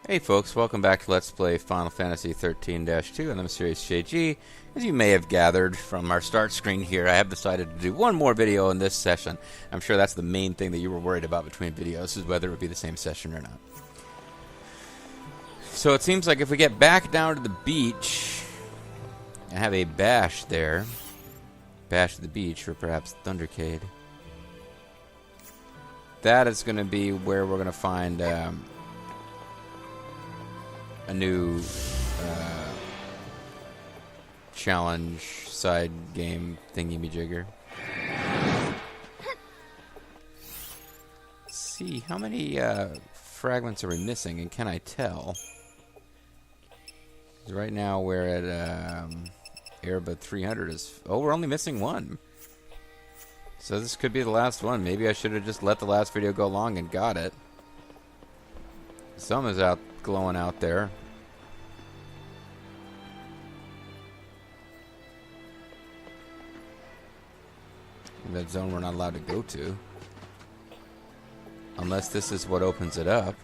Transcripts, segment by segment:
Hey folks, welcome back to Let's Play Final Fantasy XIII-2 on the mysterious JG. As you may have gathered from our start screen here, I have decided to do one more video in this session. I'm sure that's the main thing that you were worried about between videos, is whether it would be the same session or not. So it seems like if we get back down to the beach, I have a bash there. Bash to the beach, or perhaps Thundercade. That is going to be where we're going to find a new challenge side game thingy-majigger. Let's see, how many fragments are we missing, and can I tell? 'Cause right now we're at Airba 300 is... Oh, we're only missing one. So this could be the last one. Maybe I should have just let the last video go long and got it. Some is out glowing out there. That zone we're not allowed to go to. Unless this is what opens it up.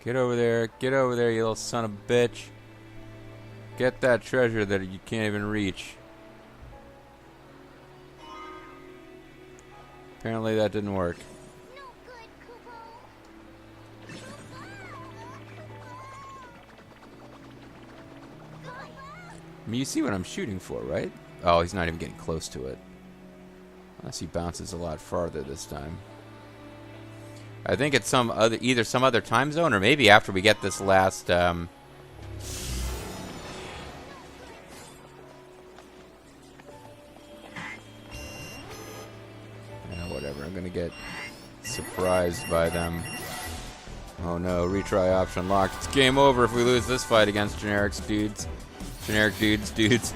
Get over there, you little son of a bitch. Get that treasure that you can't even reach. Apparently that didn't work. I mean, you see what I'm shooting for, right? Oh, he's not even getting close to it. Unless he bounces a lot farther this time. I think it's either some other time zone, or maybe after we get this last whatever. I'm gonna get surprised by them. Oh no, retry option locked. It's game over if we lose this fight against generic dudes. Generic dudes.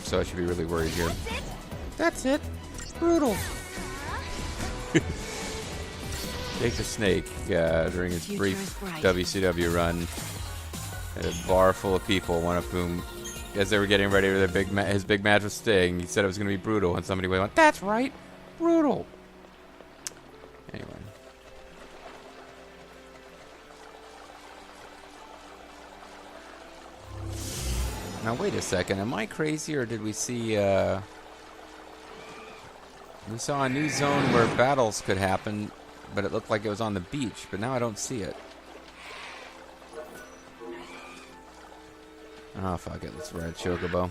So I should be really worried here. That's it. Brutal. Jake the Snake, during his brief WCW run, at a bar full of people, one of whom, as they were getting ready for their his big match with Sting, he said it was going to be brutal, and somebody went, "That's right, brutal." Anyway. Now wait a second, am I crazy, or did we see, we saw a new zone where battles could happen, but it looked like it was on the beach, but now I don't see it. Oh, fuck it, let's ride Chocobo.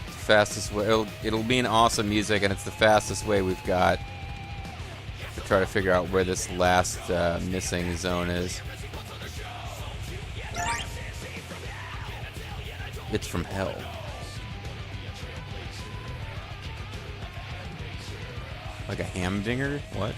Fastest way, it'll be an awesome music, and it's the fastest way we've got to try to figure out where this last missing zone is. It's from hell. Like a hamdinger? What?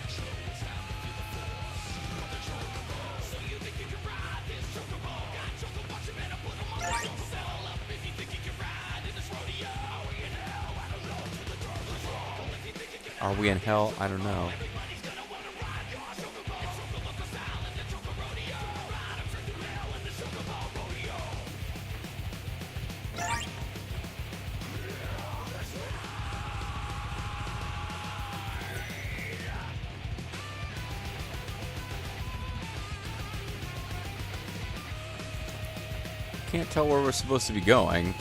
Are we in hell? I don't know. Can't tell where we're supposed to be going.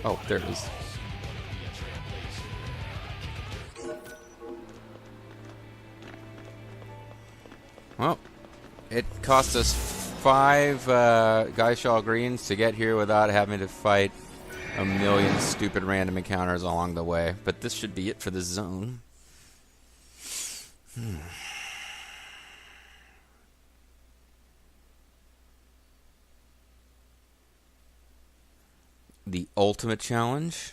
Oh, there it is. Well, it cost us 5 Gaishaw Greens to get here without having to fight a million stupid random encounters along the way. But this should be it for the zone. The ultimate challenge?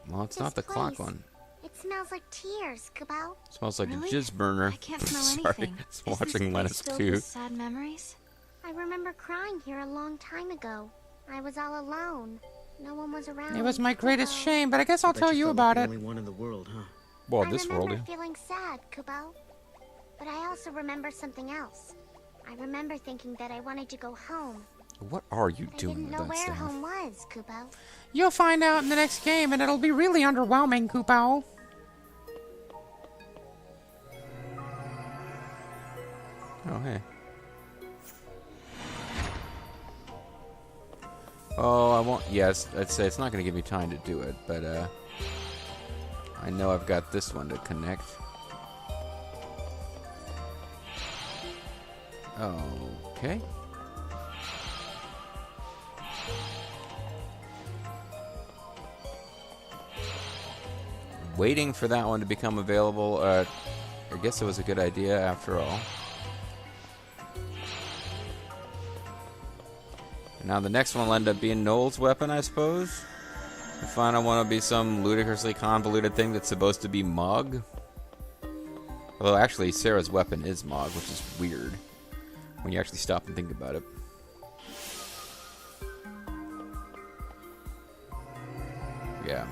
Well, it's not the clock one. It's smells like tears, Kubo. Smells like Really? a jizz burner. I can't smell Sorry, anything. I'm watching Lennis filled too. with sad memories? I remember crying here a long time ago. I was all alone. No one was around. It was my greatest Kubo. shame, but I guess I'll tell you about it. The only one in the world, huh? Well, I this world. remember feeling sad, Kubo. But I also remember something else. I remember thinking that I wanted to go home. What are you But I doing didn't with know that where stuff? home was, Kubo. You'll find out in the next game, and it'll be really underwhelming, Kupo. Oh, hey. Oh, I won't. Yes, I'd say it's not going to give me time to do it, but I know I've got this one to connect. Okay. Waiting for that one to become available. I guess it was a good idea after all. Now the next one will end up being Noel's weapon, I suppose. The final one will be some ludicrously convoluted thing that's supposed to be Mog. Although actually Sarah's weapon is Mog, which is weird when you actually stop and think about it. Yeah.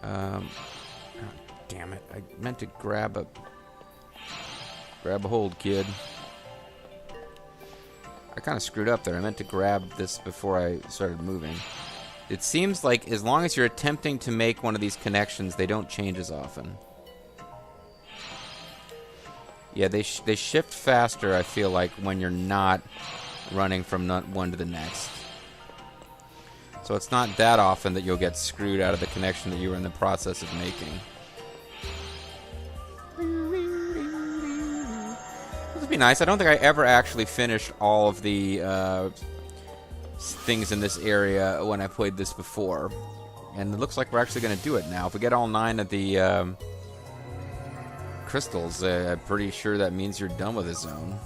Oh, damn it. I meant to grab a hold, kid. I kind of screwed up there. I meant to grab this before I started moving. It seems like as long as you're attempting to make one of these connections, they don't change as often. Yeah, they shift faster, I feel like, when you're not running from one to the next. So it's not that often that you'll get screwed out of the connection that you were in the process of making. This would be nice. I don't think I ever actually finished all of the things in this area when I played this before. And it looks like we're actually going to do it now. If we get all 9 of the crystals, I'm pretty sure that means you're done with the zone.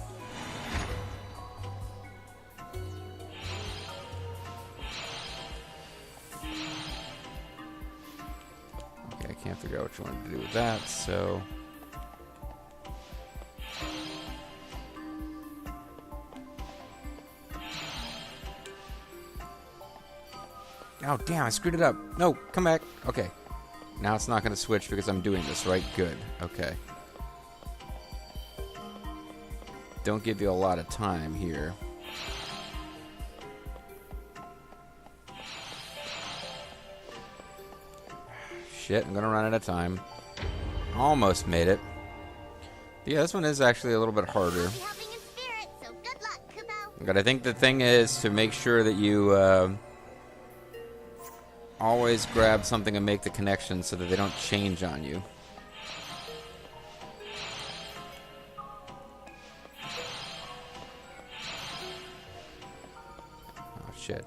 I can't figure out what you wanted to do with that, so... Oh, damn, I screwed it up. No, come back. Okay. Now it's not going to switch because I'm doing this, right? Good. Okay. Don't give you a lot of time here. Shit, I'm gonna run out of time. Almost made it. But yeah, this one is actually a little bit harder. But I think the thing is to make sure that you always grab something and make the connection so that they don't change on you. Oh shit.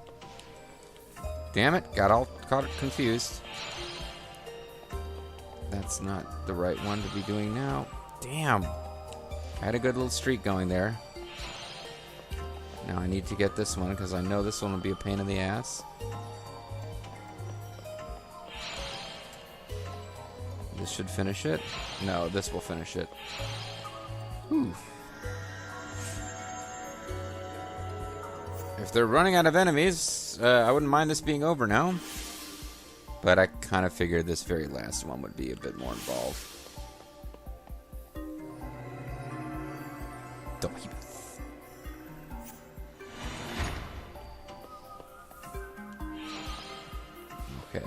Damn it, got confused. That's not the right one to be doing now. Damn. I had a good little streak going there. Now I need to get this one because I know this one will be a pain in the ass. This should finish it. No, this will finish it. Whew. If they're running out of enemies, I wouldn't mind this being over now. But I kind of figured this very last one would be a bit more involved. Okay.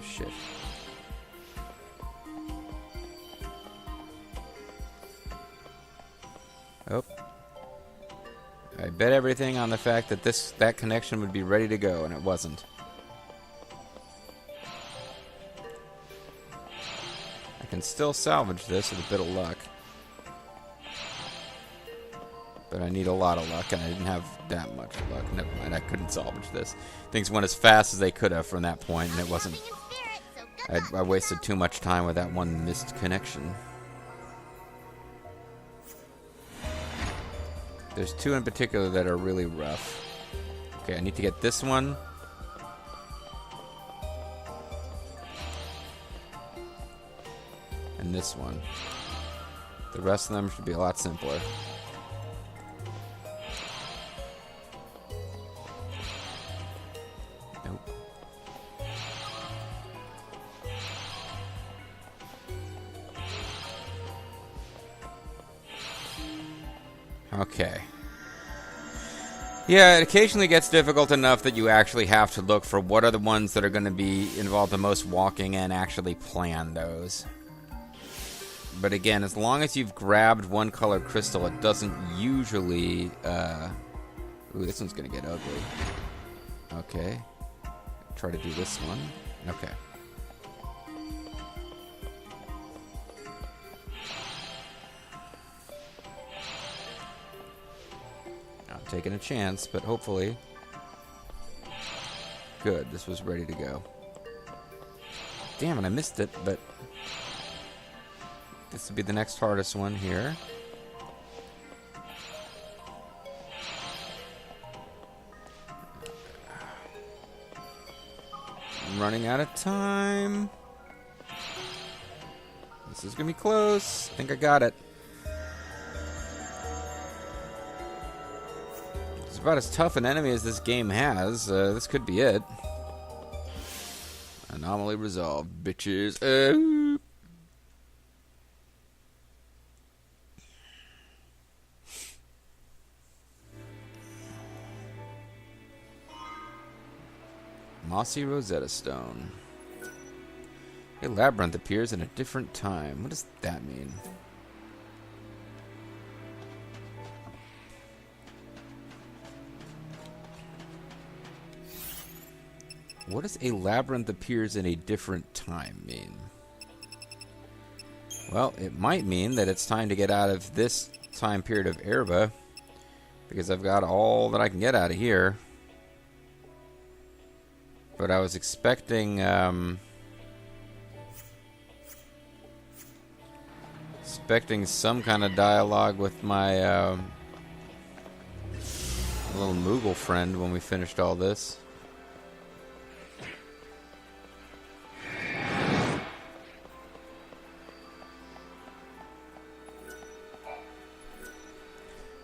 Shit. Oh. I bet everything on the fact that that connection would be ready to go, and it wasn't. I can still salvage this with a bit of luck. But I need a lot of luck, and I didn't have that much luck. Never mind, I couldn't salvage this. Things went as fast as they could have from that point, and it wasn't I wasted too much time with that one missed connection. There's two in particular that are really rough. Okay, I need to get this one. And this one. The rest of them should be a lot simpler. Nope. Okay. Yeah, it occasionally gets difficult enough that you actually have to look for what are the ones that are going to be involved the most walking and actually plan those. But again, as long as you've grabbed one color crystal, it doesn't usually... Ooh, this one's going to get ugly. Okay. Try to do this one. Okay. I'm taking a chance, but hopefully... Good, this was ready to go. Damn it, I missed it, but... This will be the next hardest one here. I'm running out of time. This is going to be close. I think I got it. It's about as tough an enemy as this game has. This could be it. Anomaly resolved, bitches. Mossy Rosetta Stone. A labyrinth appears in a different time. What does that mean? What does a labyrinth appears in a different time mean? Well, it might mean that it's time to get out of this time period of Erba, because I've got all that I can get out of here. But I was expecting some kind of dialogue with my little Moogle friend when we finished all this.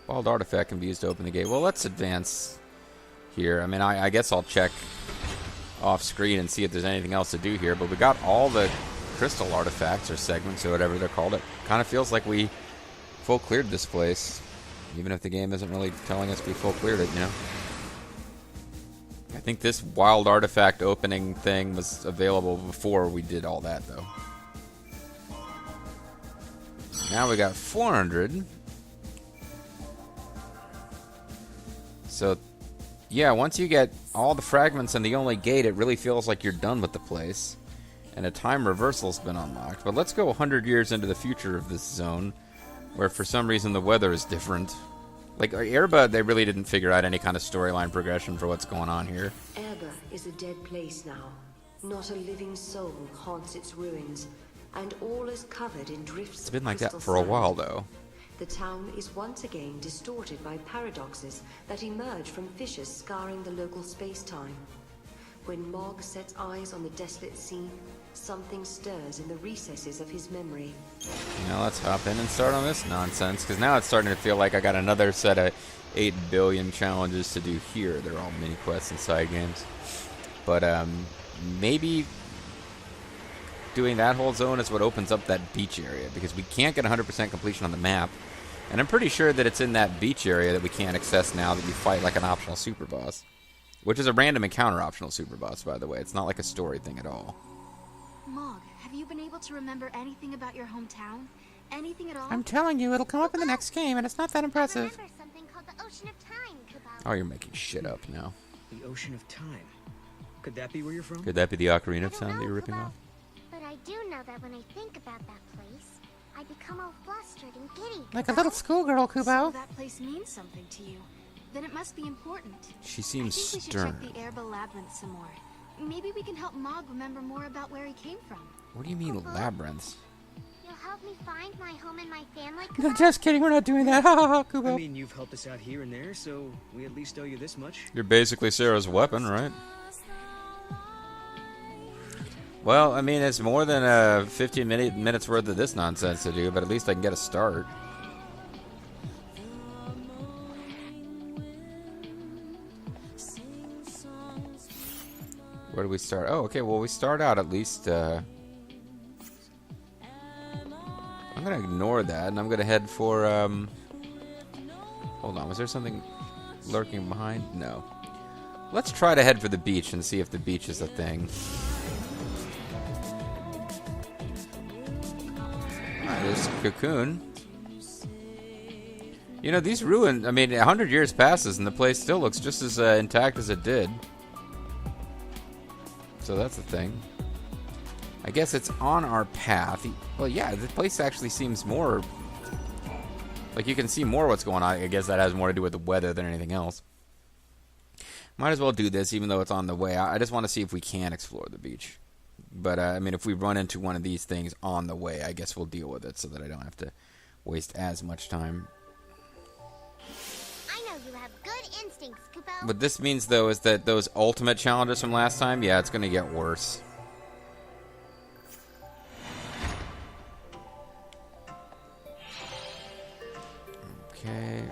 Wild artifact can be used to open the gate. Well, let's advance here. I mean, I guess I'll check off screen and see if there's anything else to do here, but we got all the crystal artifacts or segments or whatever they're called. It kind of feels like we full cleared this place, even if the game isn't really telling us we full cleared it, you know. I think this wild artifact opening thing was available before we did all that, though. Now we got 400. So yeah, once you get all the fragments and the only gate, it really feels like you're done with the place. And a time reversal's been unlocked. But let's go 100 years into the future of this zone, where for some reason the weather is different. Like, Erba, they really didn't figure out any kind of storyline progression for what's going on here. Erba is a dead place now. Not a living soul haunts its ruins, and all is covered in drifts. It's been like that for a while, though. The town is once again distorted by paradoxes that emerge from fissures scarring the local space-time. When Mog sets eyes on the desolate scene, something stirs in the recesses of his memory. Now let's hop in and start on this nonsense, because now it's starting to feel like I got another set of 8 billion challenges to do here. They're all mini-quests and side games. But maybe doing that whole zone is what opens up that beach area, because we can't get 100% completion on the map. And I'm pretty sure that it's in that beach area that we can't access now that you fight like an optional super boss. Which is a random encounter optional super boss, by the way. It's not like a story thing at all. Mog, have you been able to remember anything about your hometown? Anything at all? I'm telling you, it'll come up in the next game, and it's not that I impressive. remember something called the Ocean of Time, Kabal. Oh, you're making shit up now. The Ocean of Time. Could that be where you're from? Could that be the Ocarina I of don't Time that know, you're ripping Kabal, off? But I do know that when I think about that place, I become all flustered and giddy. Like a little schoolgirl, So Kubo. that place means something to you. Then it must be important. She seems I think we should stern. check the Erba Labyrinth some more. maybe we can help Mog remember more about where he came from. What do you mean labyrinths? You'll help me find my home and my family, No, Kubo? just kidding. We're not doing that. Ha ha ha, I Kubo. mean, you've helped us out here and there, so we at least owe you this much. You're basically Sarah's weapon, right? Well, I mean, it's more than 15 minutes worth of this nonsense to do, but at least I can get a start. Where do we start? Oh, okay, well, we start out at least... I'm going to ignore that, and I'm going to head for... Hold on, was there something lurking behind? No. Let's try to head for the beach and see if the beach is a thing. This cocoon. You know, these ruins, I mean, 100 years passes and the place still looks just as intact as it did. So that's the thing. I guess it's on our path. Well, yeah, the place actually seems more... Like, you can see more what's going on. I guess that has more to do with the weather than anything else. Might as well do this, even though it's on the way. I just want to see if we can explore the beach. But, I mean, if we run into one of these things on the way, I guess we'll deal with it so that I don't have to waste as much time. I know you have good instincts, Kubo. What this means, though, is that those ultimate challenges from last time, yeah, it's going to get worse. Okay.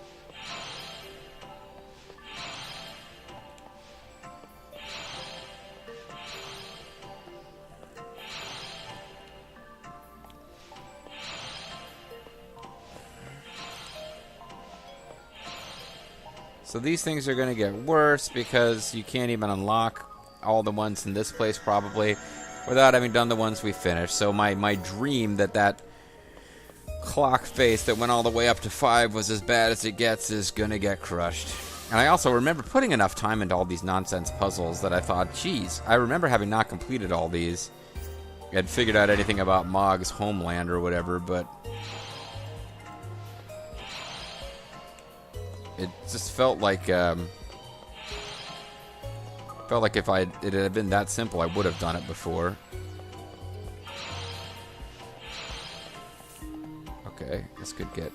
So these things are going to get worse because you can't even unlock all the ones in this place probably without having done the ones we finished. So my dream that clock face that went all the way up to 5 was as bad as it gets is going to get crushed. And I also remember putting enough time into all these nonsense puzzles that I thought, geez, I remember having not completed all these. I had figured out anything about Mog's homeland or whatever, but... It just felt like if it had been that simple, I would have done it before. Okay, this could get...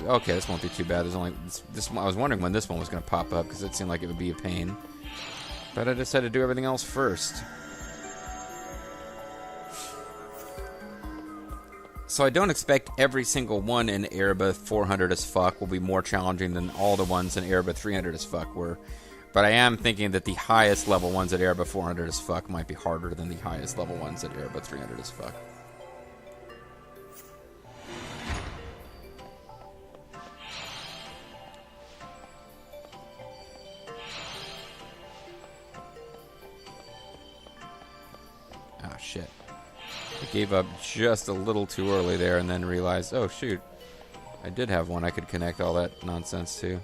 Okay, this won't be too bad. There's only this one. I was wondering when this one was going to pop up because it seemed like it would be a pain. But I just had to do everything else first. So I don't expect every single one in Erba 400 as fuck will be more challenging than all the ones in Erba 300 as fuck were. But I am thinking that the highest level ones at Erba 400 as fuck might be harder than the highest level ones at Erba 300 as fuck. Ah, shit. I gave up just a little too early there and then realized, oh shoot, I did have one I could connect all that nonsense to.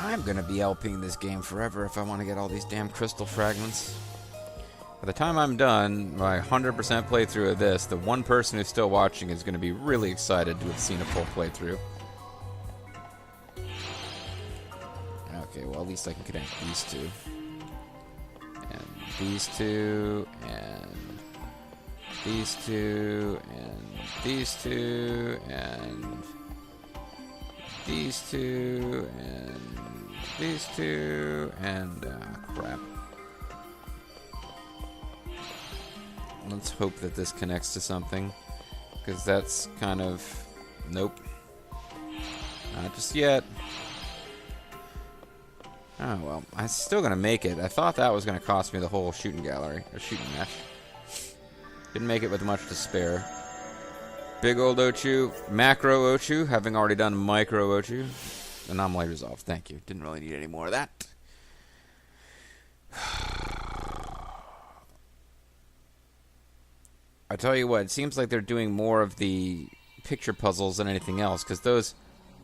I'm gonna be LPing this game forever if I want to get all these damn crystal fragments. By the time I'm done, my 100% playthrough of this, the one person who's still watching is gonna be really excited to have seen a full playthrough. Okay, well at least I can connect these two. And these two, and these two, and these two, and these two, and these two, and crap. Let's hope that this connects to something, because that's kind of... Nope. Not just yet. Oh, well. I'm still going to make it. I thought that was going to cost me the whole shooting gallery, or shooting match. Didn't make it with much to spare. Big old Ochu, macro Ochu, having already done micro Ochu. Anomaly resolved. Thank you. Didn't really need any more of that. I tell you what, it seems like they're doing more of the picture puzzles than anything else, because those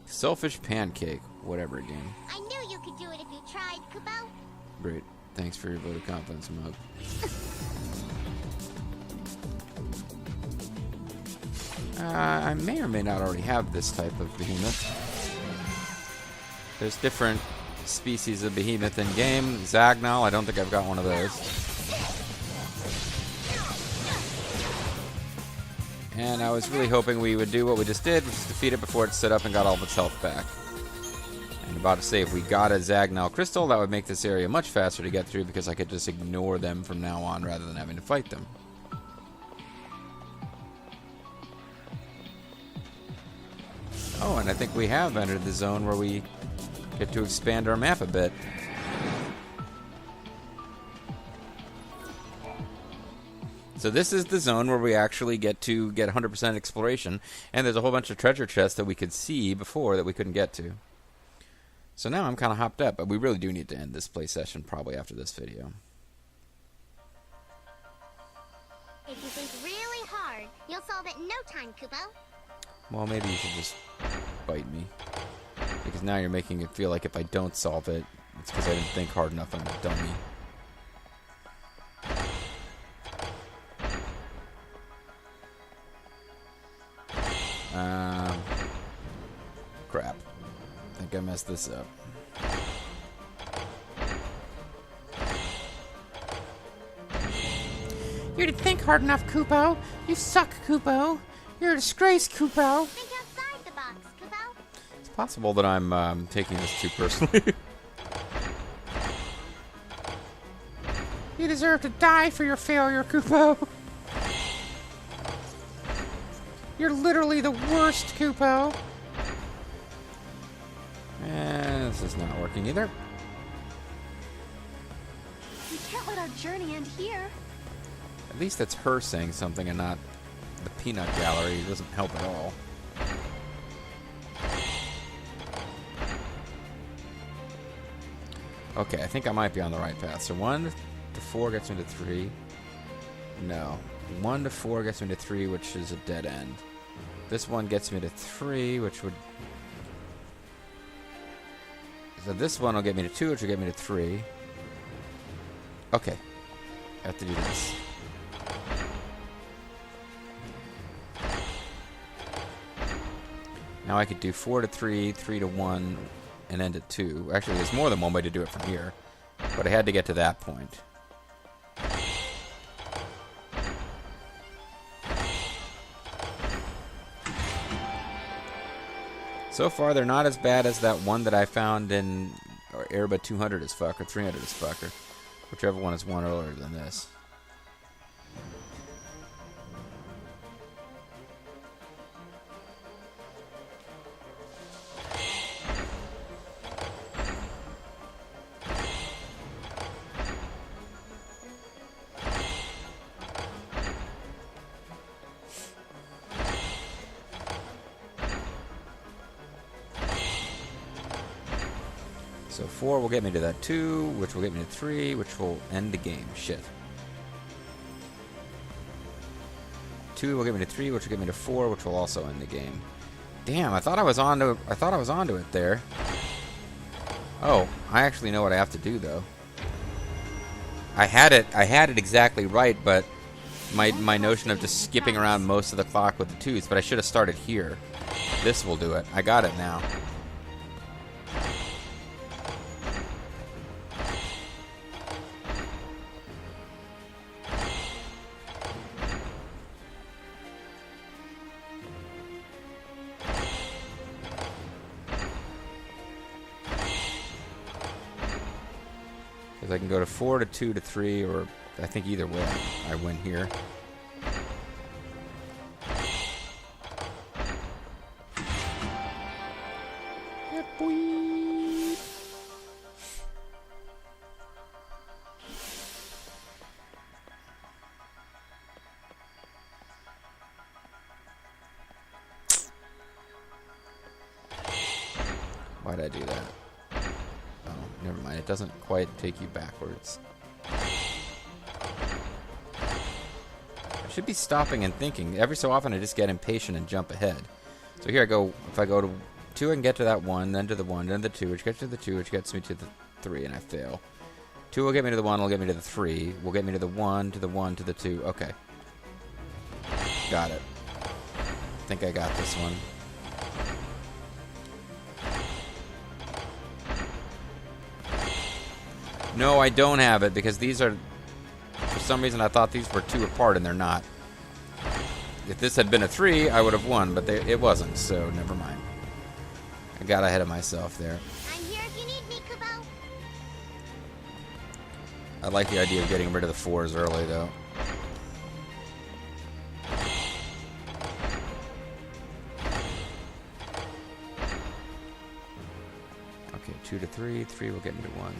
Selfish pancake. Whatever game. I knew you could do it if you tried, Kupo. Great. Thanks for your vote of confidence, Mug. I may or may not already have this type of behemoth. There's different species of behemoth in game. Zagnal, I don't think I've got one of those. And I was really hoping we would do what we just did, which is defeat it before it stood up and got all of its health back. And about to say, if we got a Zagnal crystal, that would make this area much faster to get through because I could just ignore them from now on rather than having to fight them. Oh, and I think we have entered the zone where we get to expand our map a bit. So this is the zone where we actually get to get 100% exploration, and there's a whole bunch of treasure chests that we could see before that we couldn't get to. So now I'm kind of hopped up, but we really do need to end this play session probably after this video. If you think really hard, you'll solve it in no time, Kupo. Well, maybe you should just bite me. Because now you're making it feel like if I don't solve it, it's because I didn't think hard enough and I'm a dummy. Crap. I think I messed this up. You didn't think hard enough, Kupo. You suck, Kupo. You're a disgrace, Kupo. Think outside the box, Kupo. It's possible that I'm taking this too personally. You deserve to die for your failure, Kupo. You're literally the worst, Kupo. And this is not working either. We can't let our journey end here. At least that's her saying something and not the peanut gallery. It doesn't help at all. Okay, I think I might be on the right path. So 1 to 4 gets me to 3. No. 1 to 4 gets me to 3, which is a dead end. This one gets me to 3, which would... So this one will get me to 2, which will get me to 3. Okay. I have to do this. Now I could do 4 to 3, 3 to 1, and end at 2. Actually, there's more than one way to do it from here. But I had to get to that point. So far, they're not as bad as that one that I found in Airba 200 as fuck, or 300 as fuck, or whichever one is one earlier than this. So 4 will get me to that 2, which will get me to 3, which will end the game. Shit. 2 will get me to 3, which will get me to 4, which will also end the game. Damn, I thought I was onto it there. Oh, I actually know what I have to do though. I had it exactly right, but my notion of just skipping around most of the clock with the 2s, but I should have started here. This will do it. I got it now. I can go to 4 to 2 to 3, or I think either way I win here. Yeah, boy. Why'd I do that? Oh, never mind. It doesn't quite take you backwards. I should be stopping and thinking. Every so often I just get impatient and jump ahead. So here I go. If I go to 2, I can get to that 1, then to the 1, then the 2, which gets to the 2, which gets me to the 3, and I fail. 2 will get me to the 1, will get me to the 3, will get me to the 1, to the 1, to the 2. Okay. Got it. I think I got this one. No, I don't have it, because these are... For some reason, I thought these were 2 apart, and they're not. If this had been a 3, I would have won, but it wasn't, so never mind. I got ahead of myself there. I'm here if you need me, Kubo. I like the idea of getting rid of the 4s early, though. Okay, 2 to 3. 3 will get me to 1.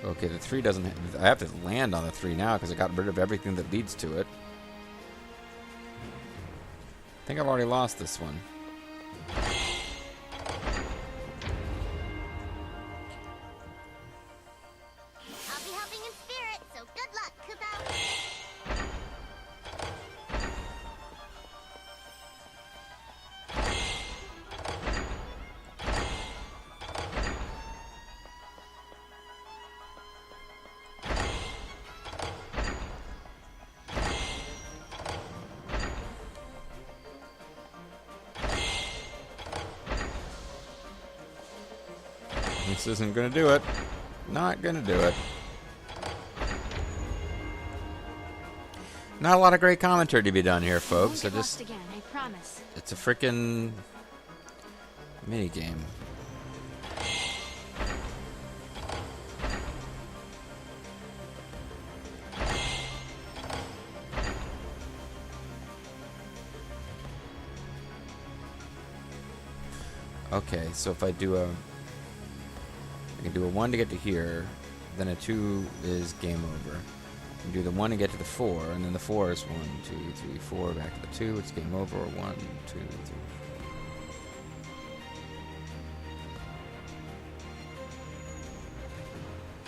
Okay, the 3 doesn't... I have to land on the 3 now because I got rid of everything that leads to it. I think I've already lost this one. I'll be helping in spirit, so good luck, Kubo. This isn't gonna do it. Not gonna do it. Not a lot of great commentary to be done here, folks. I just... again, I promise. It's a frickin' mini game. Okay, so if I do a... I can do a 1 to get to here, then a 2 is game over. I can do the 1 to get to the 4, and then the 4 is 1, 2, 3, 4, back to the 2, it's game over, 1, 2, 3.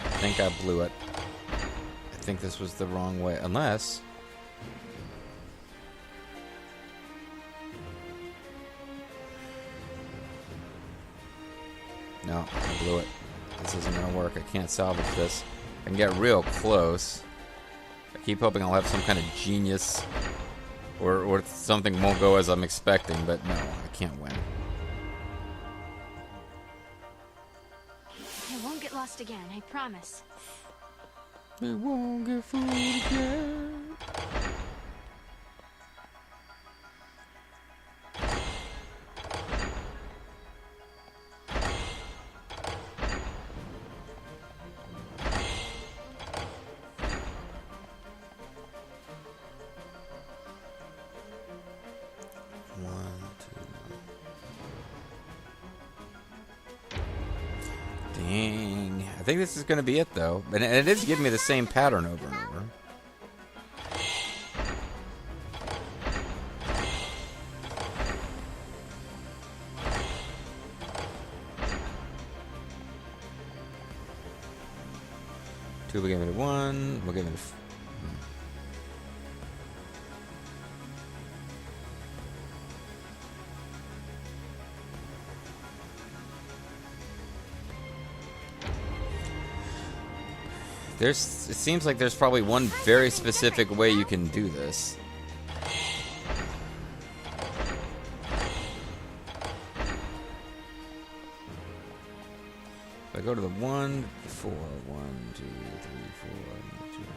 I think I blew it. I think this was the wrong way, unless... No, I blew it. This isn't going to work. I can't salvage this. I can get real close. I keep hoping I'll have some kind of genius or something won't go as I'm expecting, but no, I can't win. I won't get lost again, I promise. We won't get fooled again. Dang. I think this is going to be it, though. And it is giving me the same pattern over and over. Two will give me to 1. We'll give me to... It seems like there's probably one very specific way you can do this. If I go to the 1, 4, 1, 2, 3, 4, 2, 1.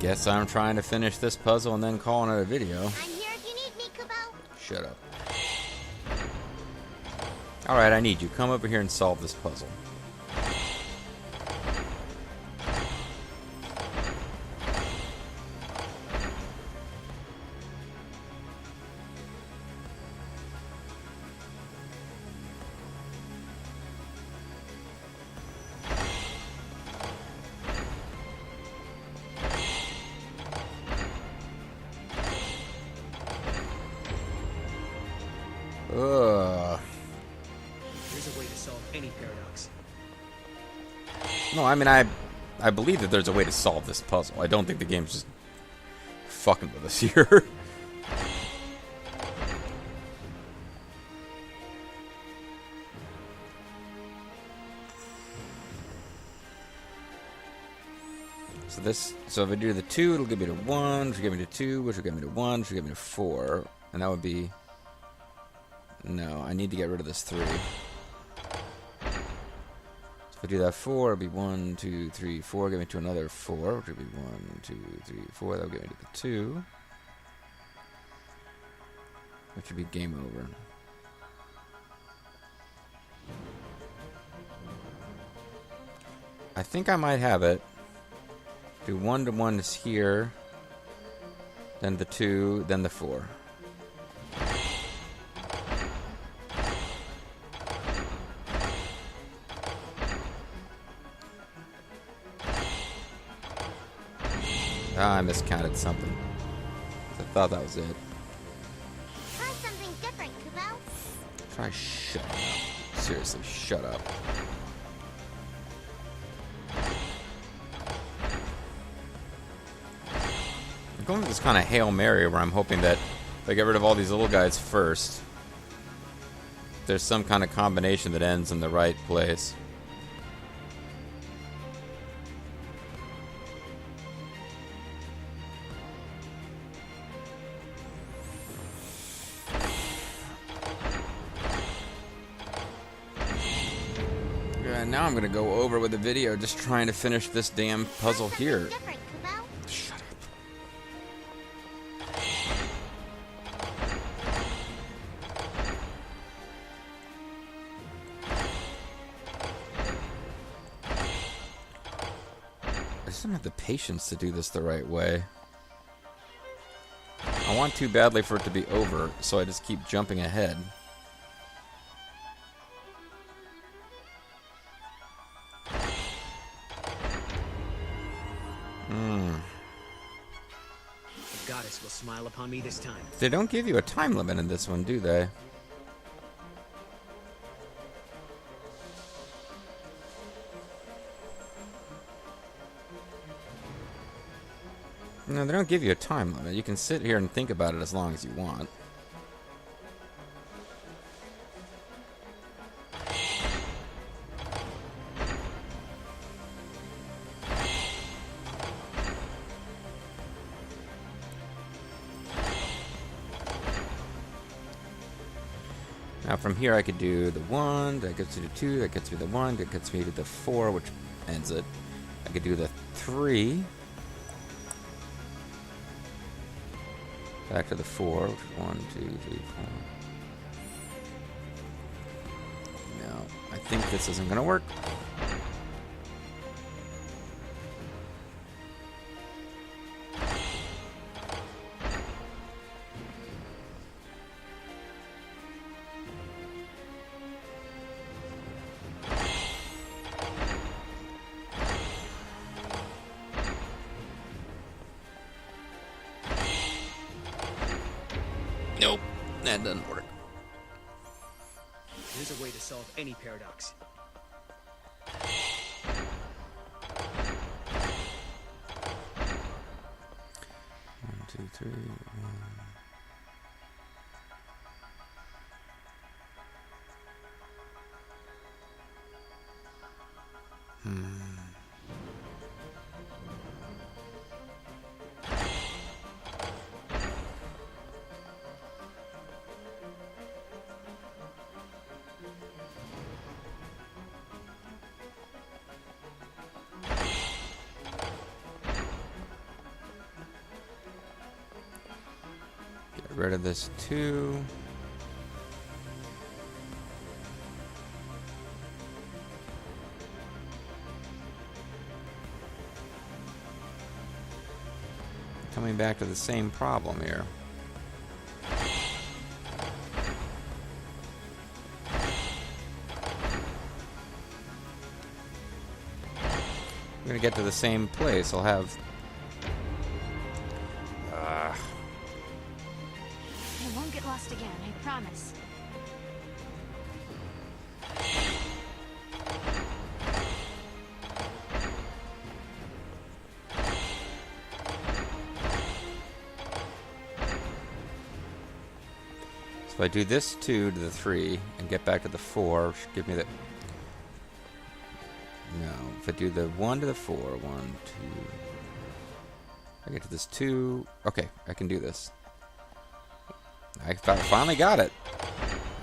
Guess I'm trying to finish this puzzle and then calling it a video. I'm here if you need me, Kubo. Shut up. Alright, I need you. Come over here and solve this puzzle. Ugh. There's a way to solve any paradox. No, I mean, I believe that there's a way to solve this puzzle. I don't think the game's just fucking with us here. So if I do the 2, it'll give me to 1, which will give me to 2, which will give me to 1, which will give me to 4. And that would be... No, I need to get rid of this 3. So if I do that 4, it'll be 1, 2, 3, 4, get me to another 4, which would be 1, 2, 3, 4, that'll get me to the 2. Which would be game over. I think I might have it. Do 1 to 1 is here, then the 2, then the 4. Ah, I miscounted something. I thought that was it. Try something different, Kubo. Try shut up. Seriously, shut up. I'm going with this kind of Hail Mary where I'm hoping that if I get rid of all these little guys first, there's some kind of combination that ends in the right place. Now I'm gonna go over with the video just trying to finish this damn puzzle here. Different, Kubo. Shut up. I just don't have the patience to do this the right way. I want too badly for it to be over, so I just keep jumping ahead. The goddess will smile upon me this time. They don't give you a time limit in this one, do they? No, they don't give you a time limit. You can sit here and think about it as long as you want. Now from here I could do the 1, that gets me to 2, that gets me to the 1, that gets me to the 4, which ends it. I could do the 3. Back to the 4, which is 1, 2, 3, 4. No, I think this isn't gonna work. Nope, that doesn't work. There's a way to solve any paradox. One, two, three, 1. Get rid of this 2. Coming back to the same problem here. We're gonna get to the same place. I'll have. I won't get lost again, I promise. So if I do this 2 to the 3 and get back to the 4, should give me the. No, if I do the 1 to the 4, 1, 2. I get to this 2. Okay, I can do this. I finally got it.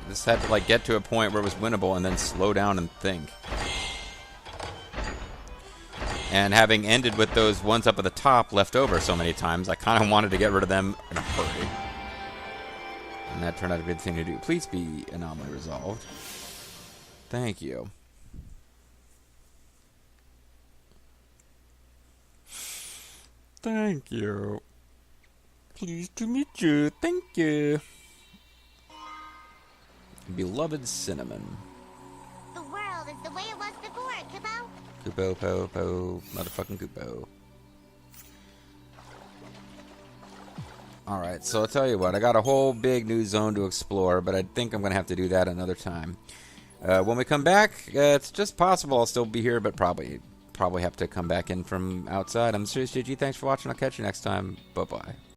Just had to like get to a point where it was winnable and then slow down and think. And having ended with those ones up at the top left over so many times, I kind of wanted to get rid of them in a hurry. And that turned out to be the thing to do. Please be anomaly resolved. Thank you. Thank you. Pleased to meet you. Thank you. Beloved Cinnamon. The world is the way it was before, Kupo. Kupo, po, po, motherfucking Kupo. Alright, so I'll tell you what. I got a whole big new zone to explore, but I think I'm going to have to do that another time. When we come back, it's just possible I'll still be here, but probably have to come back in from outside. I'm Serious GG. Thanks for watching. I'll catch you next time. Bye-bye.